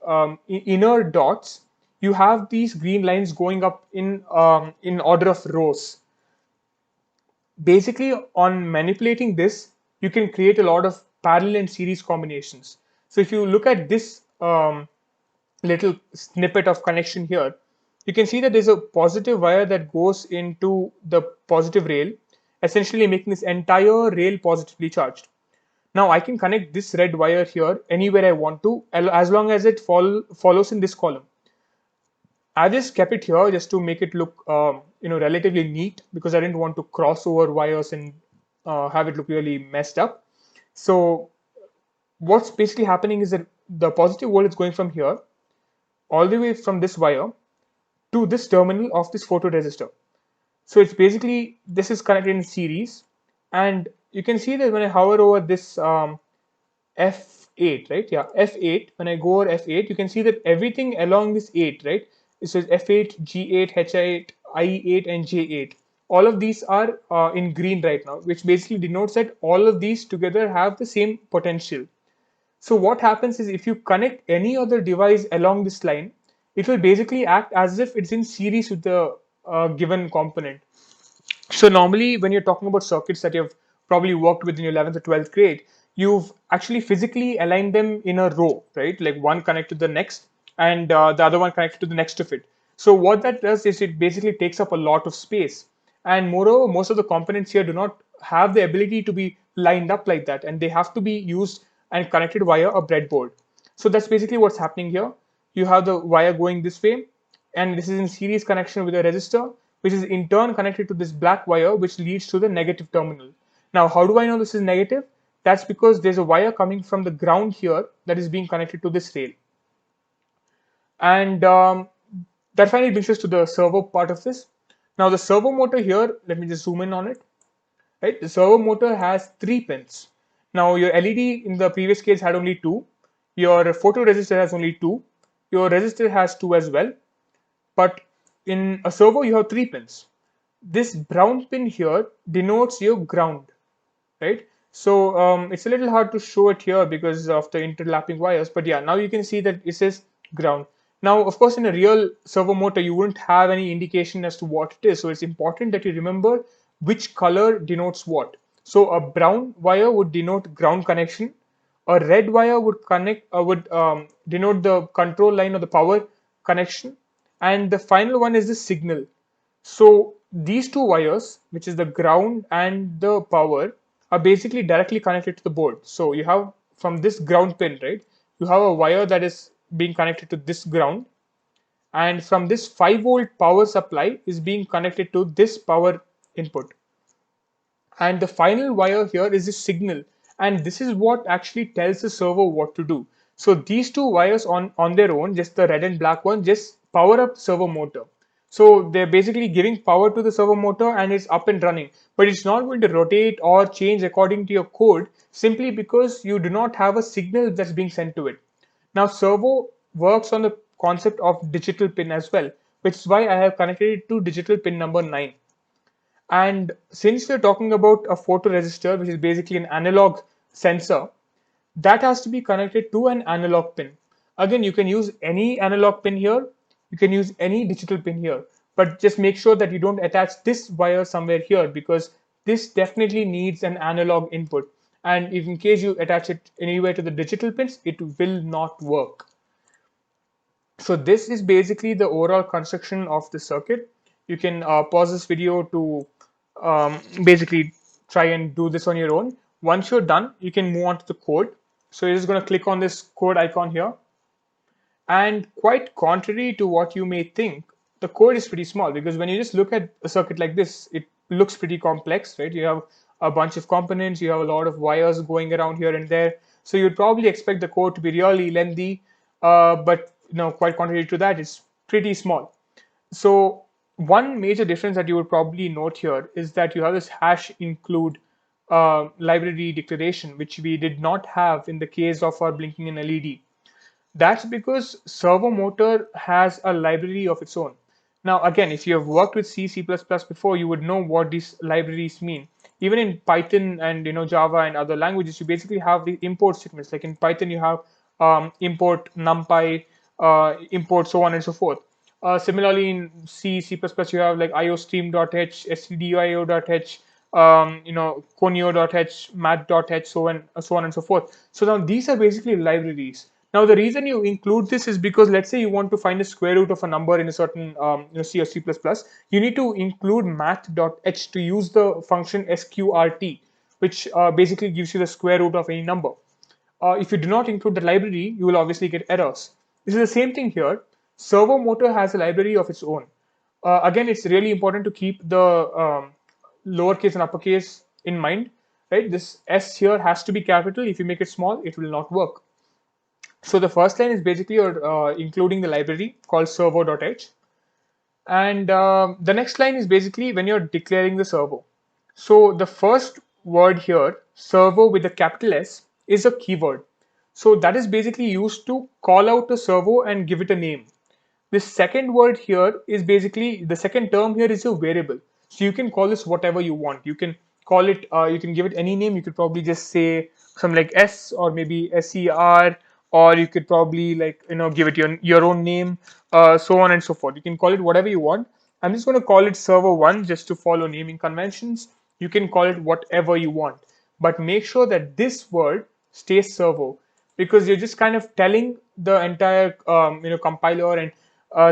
inner dots, you have these green lines going up in order of rows. Basically, on manipulating this, you can create a lot of parallel and series combinations. So if you look at this little snippet of connection here, you can see that there's a positive wire that goes into the positive rail, essentially making this entire rail positively charged. Now I can connect this red wire here anywhere I want to, as long as it follows in this column. I just kept it here just to make it look, relatively neat because I didn't want to cross over wires and have it look really messed up. So what's basically happening is that the positive volt is going from here all the way from this wire to this terminal of this photoresistor. So it's basically, this is connected in series, and you can see that when I hover over this F8, right? Yeah, F8, when I go over F8, you can see that everything along this 8, right? It says F8, G8, H8, I8, and J8. All of these are in green right now, which basically denotes that all of these together have the same potential. So what happens is if you connect any other device along this line, it will basically act as if it's in series with the given component. So normally when you're talking about circuits that you've probably worked with in your 11th or 12th grade, you've actually physically aligned them in a row, right? Like one connected to the next and the other one connected to the next of it. So what that does is it basically takes up a lot of space. And moreover, most of the components here do not have the ability to be lined up like that, and they have to be used and connected via a breadboard. So that's basically what's happening here. You have the wire going this way, and this is in series connection with a resistor, which is in turn connected to this black wire, which leads to the negative terminal. Now, how do I know this is negative? That's because there's a wire coming from the ground here that is being connected to this rail. And that finally brings us to the servo part of this. Now, the servo motor here, let me just zoom in on it. Right, the servo motor has 3 pins. Now, your LED in the previous case had only 2. Your photoresistor has only 2. Your resistor has 2 as well. But in a servo, you have 3 pins. This brown pin here denotes your ground, right? So it's a little hard to show it here because of the interlapping wires. But yeah, now you can see that it says ground. Now, of course, in a real servo motor, you wouldn't have any indication as to what it is. So it's important that you remember which color denotes what. So a brown wire would denote ground connection. A red wire would denote the control line or the power connection, and the final one is the signal. So these two wires, which is the ground and the power, are basically directly connected to the board. So you have from this ground pin, right? You have a wire that is being connected to this ground, and from this 5-volt power supply is being connected to this power input. And the final wire here is the signal, and this is what actually tells the servo what to do. So these two wires on their own, just the red and black one, just power up the servo motor. So they're basically giving power to the servo motor and it's up and running, but it's not going to rotate or change according to your code simply because you do not have a signal that's being sent to it. Now servo works on the concept of digital pin as well, which is why I have connected it to digital pin number 9. And since we're talking about a photoresistor, which is basically an analog sensor, that has to be connected to an analog pin. Again, you can use any analog pin here, you can use any digital pin here, but just make sure that you don't attach this wire somewhere here, because this definitely needs an analog input. And if in case you attach it anywhere to the digital pins, it will not work. So this is basically the overall construction of the circuit. You can pause this video to basically try and do this on your own. Once you're done, you can move on to the code. So you're just going to click on this code icon here. And quite contrary to what you may think, the code is pretty small, because when you just look at a circuit like this, it looks pretty complex, right? You have a bunch of components, you have a lot of wires going around here and there. So you'd probably expect the code to be really lengthy, but quite contrary to that, it's pretty small. So one major difference that you would probably note here is that you have this hash include library declaration, which we did not have in the case of our blinking in LED. That's because Servo Motor has a library of its own. Now, again, if you have worked with C, C++ before, you would know what these libraries mean. Even in Python and Java and other languages, you basically have the import statements. Like in Python, you have import NumPy, import so on and so forth. Similarly, in C, C++, you have like iostream.h, stdio.h, conio.h, math.h, so on and so forth. So now these are basically libraries. Now the reason you include this is because, let's say you want to find the square root of a number in a certain C or C++, you need to include math.h to use the function sqrt, which basically gives you the square root of any number. If you do not include the library, you will obviously get errors. This is the same thing here. Servo Motor has a library of its own. Again, it's really important to keep the lowercase and uppercase in mind, right? This S here has to be capital. If you make it small, it will not work. So the first line is basically including the library called servo.h. And the next line is basically when you're declaring the servo. So the first word here, servo with a capital S, is a keyword. So that is basically used to call out a servo and give it a name. This second word here is basically, the second term here is a variable. So you can call this whatever you want. You can call it, you can give it any name. You could probably just say something like S or maybe SER, or you could probably give it your own name, so on and so forth. You can call it whatever you want. I'm just going to call it servo1 just to follow naming conventions. You can call it whatever you want, but make sure that this word stays servo, because you're just kind of telling the entire compiler and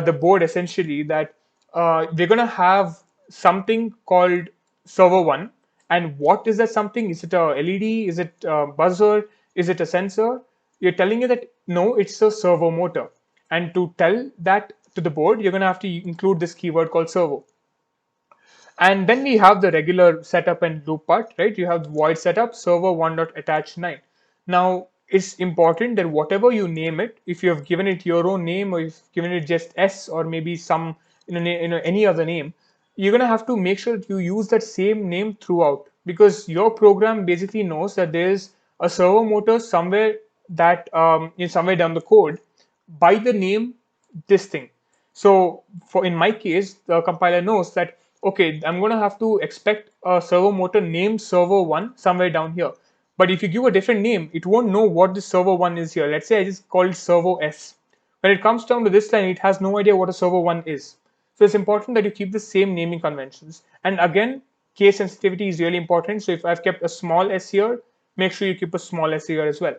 the board essentially that we're going to have something called servo1. And what is that something? Is it a LED? Is it a buzzer? Is it a sensor? You're telling it that no, it's a servo motor. And to tell that to the board, you're going to have to include this keyword called servo. And then we have the regular setup and loop part, right? You have the void setup, servo1.attach9. Now, it's important that whatever you name it, if you have given it your own name, or if you've given it just S or maybe some any other name, you're going to have to make sure that you use that same name throughout, because your program basically knows that there's a servo motor somewhere that is somewhere down the code by the name this thing. So in my case, the compiler knows that, okay, I'm going to have to expect a servo motor named servo1 somewhere down here. But if you give a different name, it won't know what the servo1 is here. Let's say I just call it servo S. When it comes down to this line, it has no idea what a servo1 is. So it's important that you keep the same naming conventions. And again, case sensitivity is really important. So if I've kept a small s here, make sure you keep a small s here as well.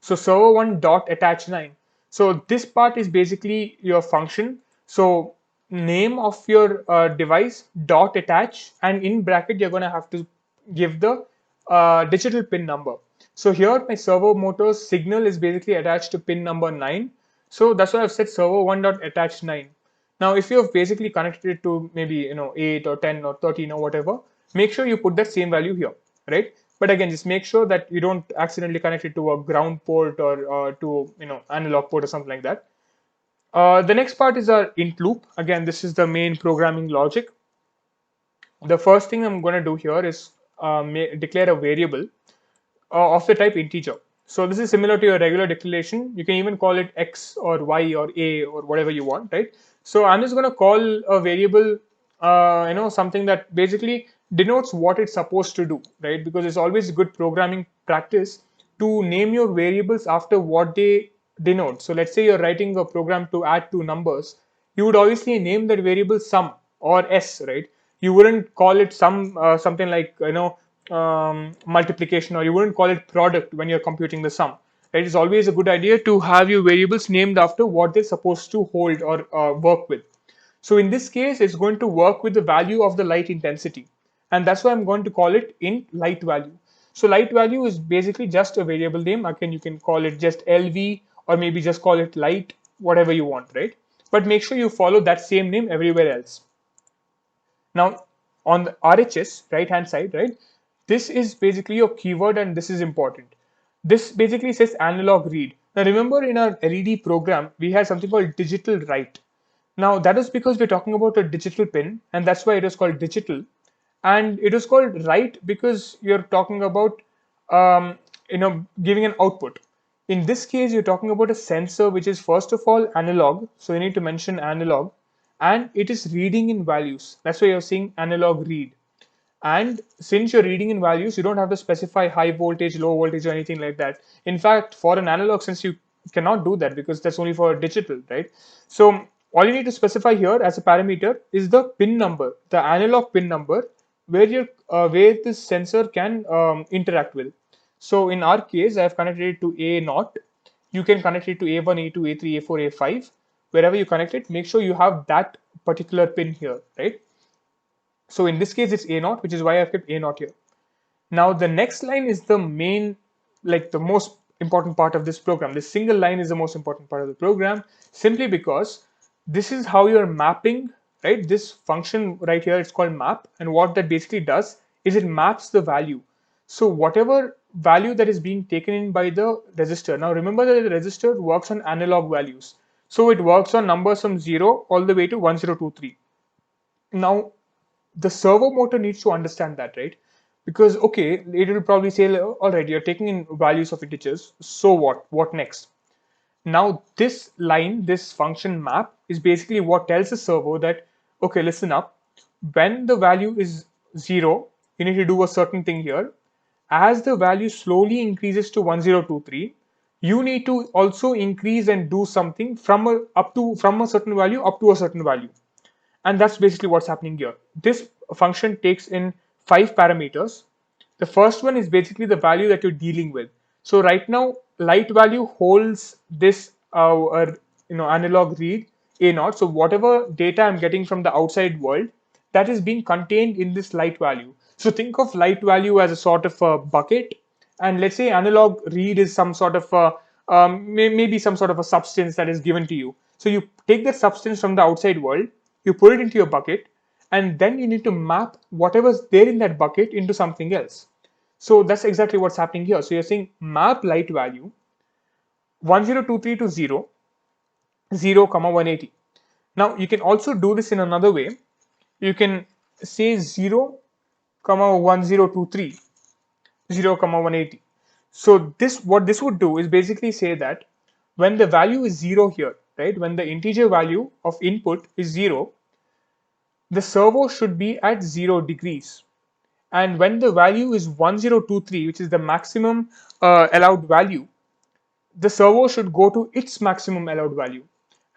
So servo1.attach9. So this part is basically your function. So name of your device dot attach, and in bracket you're going to have to give the digital pin number. So here my servo motor's signal is basically attached to pin number 9. So that's why I've said servo1.attach9. Now if you have basically connected it to maybe 8 or 10 or 13 or whatever, make sure you put that same value here, right? But again, just make sure that you don't accidentally connect it to a ground port or to analog port or something like that. The next part is our int loop. Again, this is the main programming logic. The first thing I'm going to do here is declare a variable of the type integer. So this is similar to your regular declaration. You can even call it X or Y or A or whatever you want, right? So I'm just going to call a variable, something that basically denotes what it's supposed to do, right? Because it's always good programming practice to name your variables after what they denote. So let's say you're writing a program to add two numbers, you would obviously name that variable sum or S, right? You wouldn't call it something like multiplication, or you wouldn't call it product when you're computing the sum. Right? It's always a good idea to have your variables named after what they're supposed to hold or work with. So in this case, it's going to work with the value of the light intensity, and that's why I'm going to call it int light value. So light value is basically just a variable name. Again, you can call it just LV, or maybe just call it light, whatever you want, right? But make sure you follow that same name everywhere else. Now, on the RHS, right hand side, right, this is basically your keyword, and this is important. This basically says analog read. Now, remember in our LED program, we had something called digital write. Now, that is because we're talking about a digital pin, and that's why it is called digital. And it is called write because you're talking about, giving an output. In this case, you're talking about a sensor, which is first of all analog. So you need to mention analog, and it is reading in values. That's why you're seeing analog read. And since you're reading in values, you don't have to specify high voltage, low voltage, or anything like that. In fact, for an analog sense, you cannot do that because that's only for digital, right? So all you need to specify here as a parameter is the pin number, the analog pin number, where this sensor can interact with. So in our case, I've connected it to A0. You can connect it to A1, A2, A3, A4, A5. Wherever you connect it, make sure you have that particular pin here, right? So in this case, it's A0, which is why I've kept A0 here. Now the next line is the main, like the most important part of this program. This single line is the most important part of the program, simply because this is how you're mapping, right? This function right here, it's called map. And what that basically does is it maps the value. So whatever value that is being taken in by the resistor. Now remember that the resistor works on analog values. So it works on numbers from 0 all the way to 1023. Now the servo motor needs to understand that, right? Because okay, it will probably say, all right, you're taking in values of integers, so what next? Now this line, this function map, is basically what tells the servo that, okay, listen up, when the value is 0, you need to do a certain thing here. As the value slowly increases to 1023, you need to also increase and do something from a certain value up to a certain value. And that's basically what's happening here. This function takes in 5 parameters. The first one is basically the value that you're dealing with. So right now, light value holds this analog read A0. So whatever data I'm getting from the outside world, that is being contained in this light value. So think of light value as a sort of a bucket, and let's say analog read is some sort of maybe some sort of a substance that is given to you. So you take that substance from the outside world, you put it into your bucket, and then you need to map whatever's there in that bucket into something else. So that's exactly what's happening here. So you're saying map light value 1023 to 0, 0, 180. Now you can also do this in another way. You can say 0, 1023, 0, 180. So what this would do is basically say that when the value is 0 here, right, when the integer value of input is 0, the servo should be at 0 degrees. And when the value is 1023, which is the maximum allowed value, the servo should go to its maximum allowed value.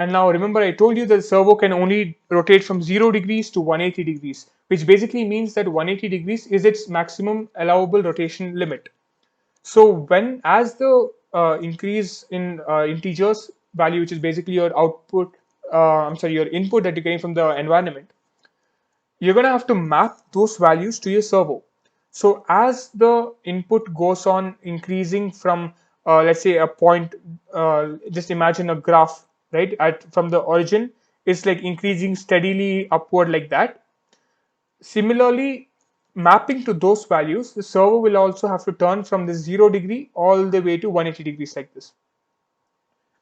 And now remember, I told you that the servo can only rotate from 0 degrees to 180 degrees, which basically means that 180 degrees is its maximum allowable rotation limit. So when as the increase in integers value, which is basically your output, your input that you're getting from the environment, you're going to have to map those values to your servo. So as the input goes on increasing from, let's say, a point, just imagine a graph, right? From the origin, it's like increasing steadily upward like that. Similarly, mapping to those values, the servo will also have to turn from the 0 degree all the way to 180 degrees like this.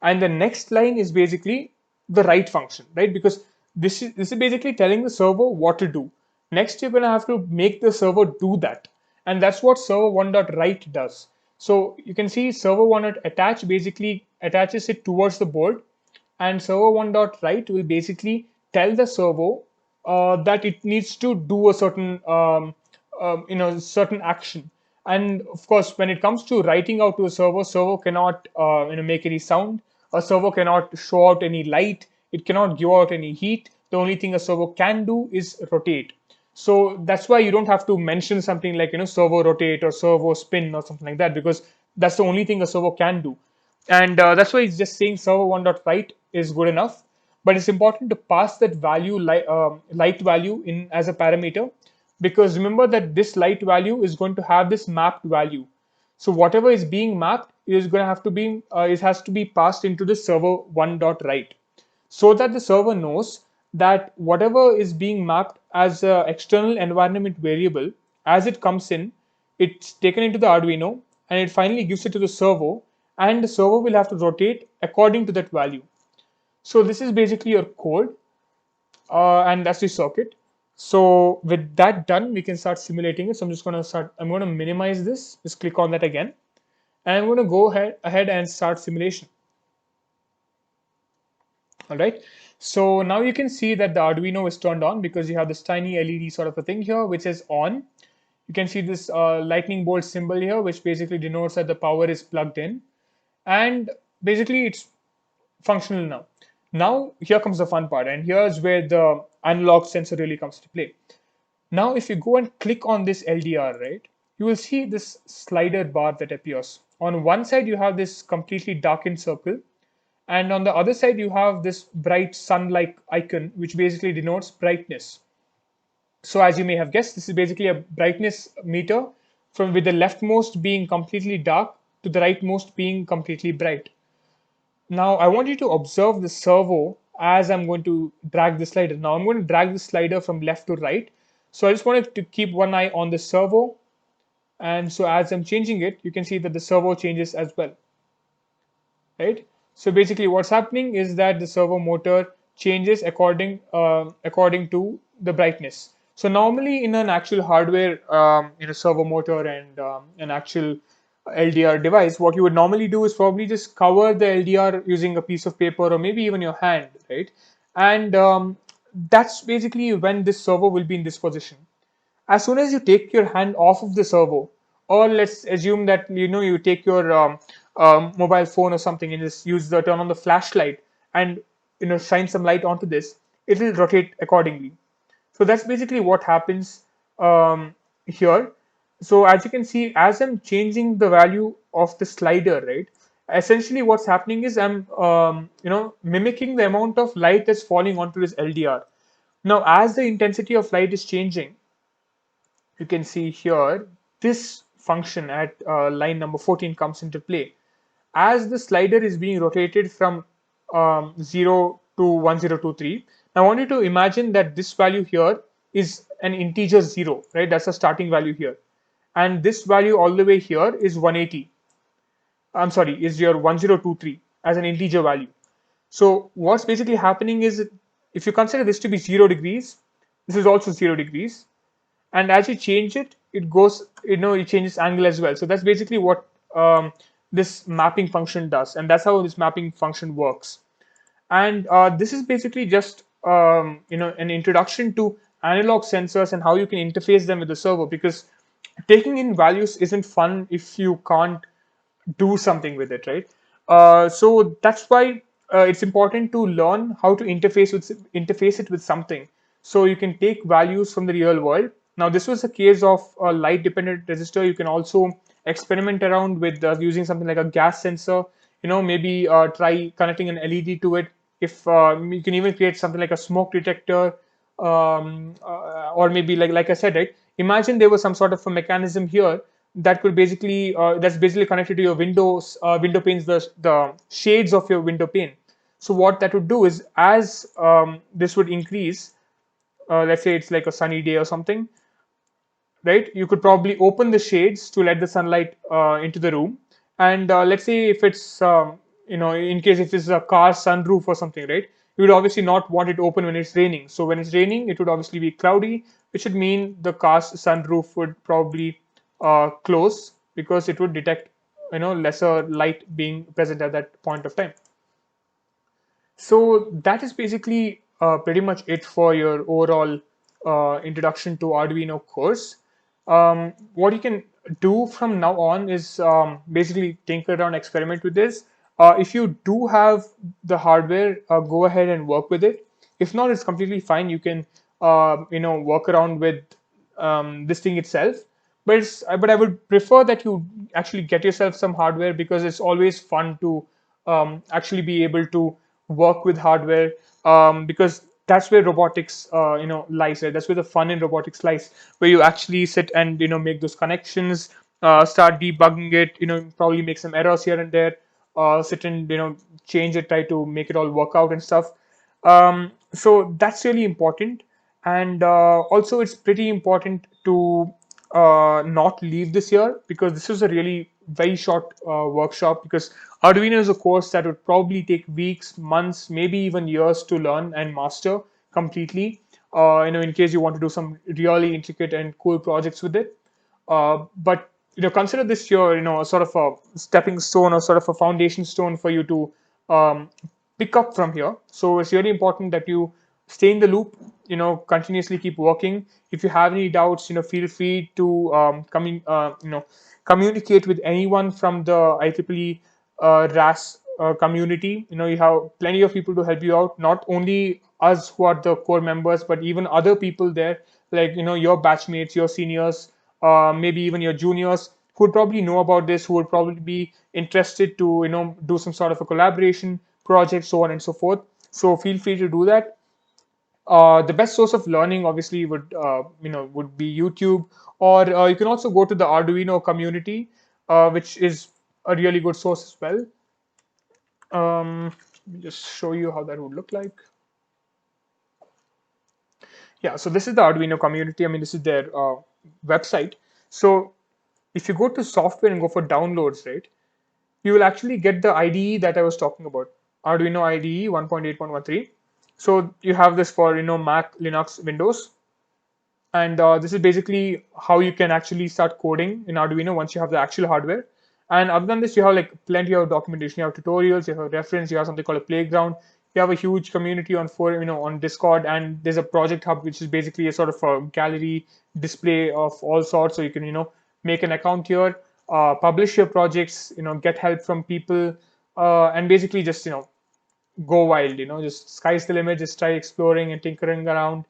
And the next line is basically the write function, right? Because this is basically telling the servo what to do. Next, you're going to have to make the servo do that. And that's what servo1.write does. So you can see servo one dot attach basically attaches it towards the board, and servo one dot write will basically tell the servo that it needs to do a certain certain action. And of course, when it comes to writing out to a servo cannot make any sound. A servo cannot show out any light. It cannot give out any heat. The only thing a servo can do is rotate. So that's why you don't have to mention something like servo rotate or servo spin or something like that, because that's the only thing a servo can do. And that's why it's just saying servo one dot write is good enough. But it's important to pass that value light value in as a parameter, because remember that this light value is going to have this mapped value. So whatever is being mapped is going to have to be it has to be passed into the servo one dot write, so that the server knows that whatever is being mapped as an external environment variable, as it comes in, it's taken into the Arduino and it finally gives it to the servo, and the servo will have to rotate according to that value. So this is basically your code, and that's the circuit. So with that done, we can start simulating it. So I'm going to minimize this, just click on that again, and I'm going to go ahead and start simulation. All right, so now you can see that the Arduino is turned on because you have this tiny LED sort of a thing here which is on. You can see this lightning bolt symbol here, which basically denotes that the power is plugged in, and basically it's functional now. Now here comes the fun part, and here's where the analog sensor really comes to play. Now if you go and click on this LDR, right, you will see this slider bar that appears. On one side you have this completely darkened circle, and on the other side you have this bright sun-like icon, which basically denotes brightness. So as you may have guessed, this is basically a brightness meter, from with the leftmost being completely dark to the rightmost being completely bright. Now I want you to observe the servo as I'm going to drag the slider. Now I'm going to drag the slider from left to right. So I just wanted to keep one eye on the servo, and so as I'm changing it, you can see that the servo changes as well, right? So basically what's happening is that the servo motor changes according to the brightness. So normally in an actual hardware servo motor and an actual LDR device, what you would normally do is probably just cover the LDR using a piece of paper or maybe even your hand, right? And that's basically when this servo will be in this position. As soon as you take your hand off of the servo, or let's assume that you take your mobile phone or something and just use the turn on the flashlight and shine some light onto this, it will rotate accordingly. So that's basically what happens here. So as you can see, as I'm changing the value of the slider, right, essentially what's happening is I'm mimicking the amount of light that's falling onto this LDR. Now as the intensity of light is changing, you can see here this function at line number 14 comes into play. As the slider is being rotated from 0 to 1023, now I want you to imagine that this value here is an integer 0, right? That's the starting value here. And this value all the way here is 180. I'm sorry, is your 1023 as an integer value. So what's basically happening is, if you consider this to be 0 degrees, this is also 0 degrees. And as you change it, it goes, it changes angle as well. So that's basically what this mapping function does, and that's how this mapping function works. And this is basically just an introduction to analog sensors and how you can interface them with the servo, because taking in values isn't fun if you can't do something with it, right? So that's why it's important to learn how to interface it with something, so you can take values from the real world. Now this was a case of a light dependent resistor. You can also experiment around with using something like a gas sensor. Maybe try connecting an LED to it. If you can even create something like a smoke detector, or maybe like I said, right, imagine there was some sort of a mechanism here that could basically that's basically connected to your window panes, the shades of your window pane. So what that would do is, as this would increase, let's say it's like a sunny day or something, right, you could probably open the shades to let the sunlight into the room. And let's say if it's in case if it's a car sunroof or something, right, you would obviously not want it open when it's raining. So when it's raining, it would obviously be cloudy, which would mean the car's sunroof would probably close, because it would detect lesser light being present at that point of time. So that is basically pretty much it for your overall introduction to Arduino course. What you can do from now on is basically tinker around, experiment with this. If you do have the hardware, go ahead and work with it. If not, it's completely fine. You can work around with this thing itself. But I would prefer that you actually get yourself some hardware, because it's always fun to actually be able to work with hardware, because that's where robotics lies, right? That's where the fun in robotics lies, where you actually sit and make those connections, start debugging it, probably make some errors here and there, sit and change it, try to make it all work out and stuff. So that's really important. And also it's pretty important to not leave this year, because this is a really very short workshop, because Arduino is a course that would probably take weeks, months, maybe even years to learn and master completely, in case you want to do some really intricate and cool projects with it. But consider this your a sort of a stepping stone, or sort of a foundation stone for you to um, pick up from here. So it's really important that you stay in the loop, continuously keep working. If you have any doubts, feel free to communicate with anyone from the IEEE RAS community. You have plenty of people to help you out, not only us who are the core members, but even other people there, like your batchmates, your seniors, maybe even your juniors, who would probably know about this, who would probably be interested to do some sort of a collaboration project, so on and so forth. So feel free to do that. The best source of learning obviously would be YouTube, or you can also go to the Arduino community, which is a really good source as well. Let me just show you how that would look like. Yeah, so this is the Arduino community. I mean, this is their website. So if you go to software and go for downloads, right, you will actually get the IDE that I was talking about, Arduino IDE 1.8.13. So you have this for Mac, Linux, Windows, and this is basically how you can actually start coding in Arduino once you have the actual hardware. And other than this, you have like plenty of documentation. You have tutorials, you have a reference, you have something called a playground. You have a huge community on forum, on Discord, and there's a project hub, which is basically a sort of a gallery display of all sorts. So you can make an account here, publish your projects, get help from people, and basically just go wild. Just sky's the limit. Just try exploring and tinkering around.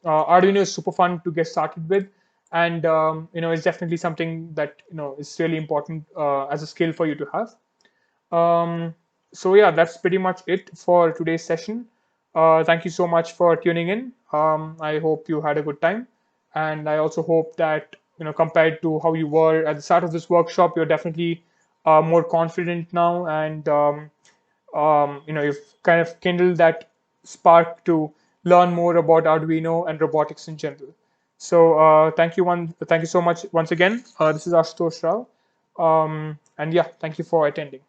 Arduino is super fun to get started with, and it's definitely something that is really important as a skill for you to have. So yeah, that's pretty much it for today's session. Thank you so much for tuning in. I hope you had a good time, and I also hope that compared to how you were at the start of this workshop, you're definitely more confident now, and you've kind of kindled that spark to learn more about Arduino and robotics in general. So thank you so much once again. This is Ashutosh Rao, and yeah, thank you for attending.